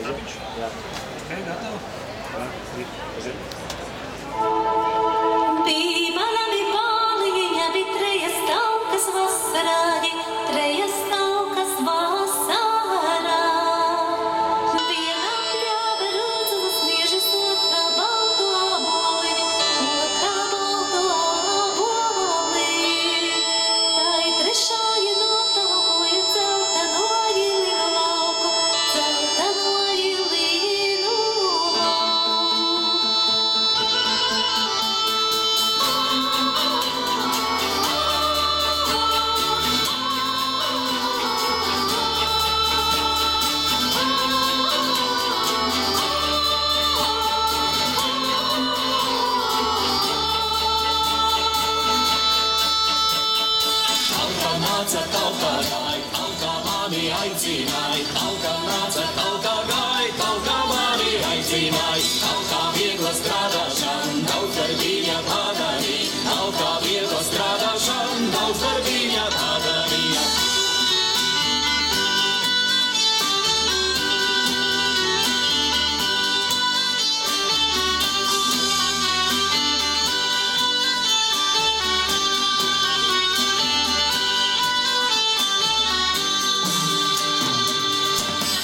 Aiziet? Jā. Ok, gatavu? Jā, aiziet. Bija labi bāliņa, bija trejas taukas vasarāģi, trejas taukas vasarā. Vienā pļāva rūdzulas miežas, otrā baltu āboliņa, otrā baltu āboliņa. Tai trešāja notaukoja dzelteno jilinu lauku, dzelteno jilinu lauku. Tauka nāca, tauka gāja, tauka mani aicināja, tauka nāca, tauka gāja, tauka mani aicināja, tauka viegla strādāšana, daudz darbiņa padarīja, tauka viegla strādāšana, daudz darbiņa padarīja.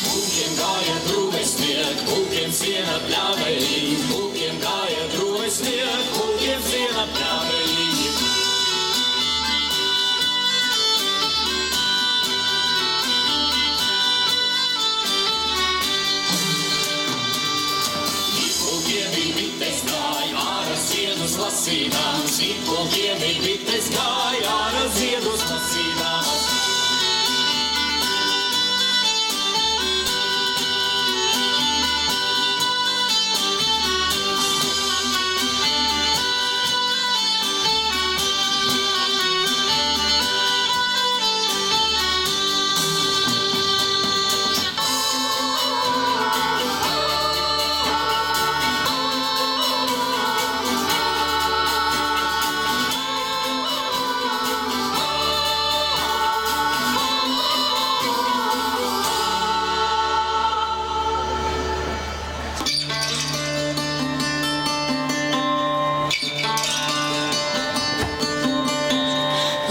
Mūkiem gāja drūmes snieg, mūkiem siena pļāvēji, mūkiem gāja drūmes snieg, mūkiem siena pļāvēji. Mūkiem bija bites gāja, ārā ziedus lasīdams, mūkiem bija bites gāja, ārā ziedus lasīdams.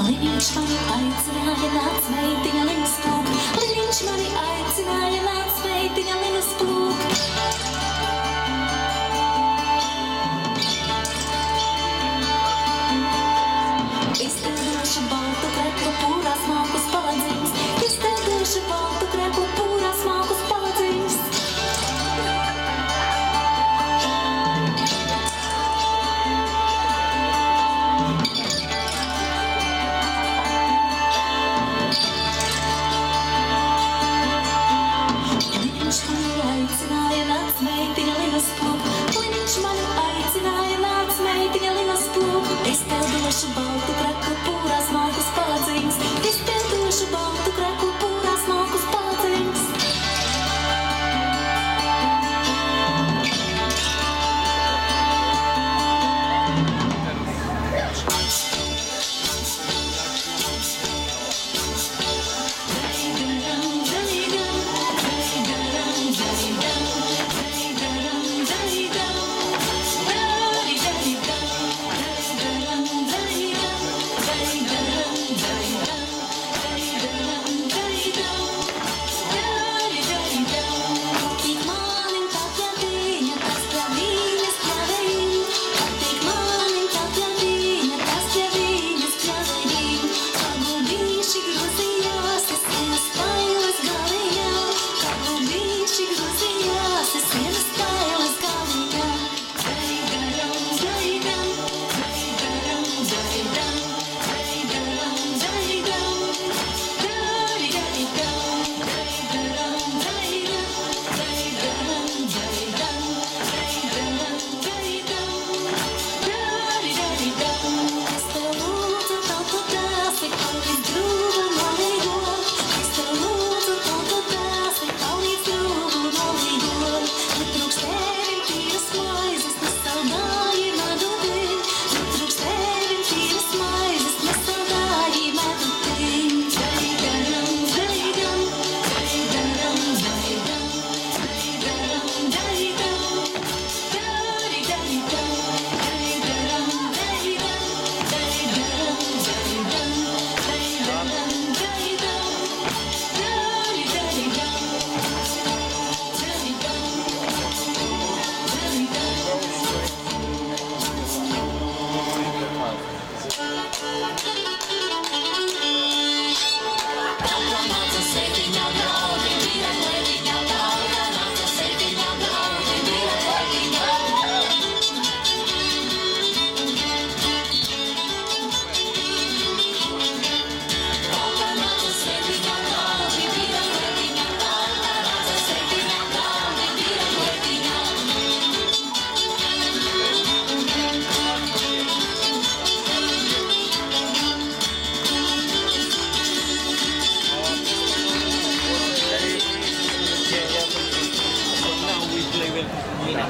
Liņš mani aicināja, nāc meitiņa Linus plūk. Liņš mani aicināja, nāc meitiņa Linus plūk. Iztēdošu baltu kreklu, pūrās malkus paladzīns. Iztēdošu baltu kreklu, pūrās malkus paladzīns. Liņš mani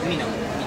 minam.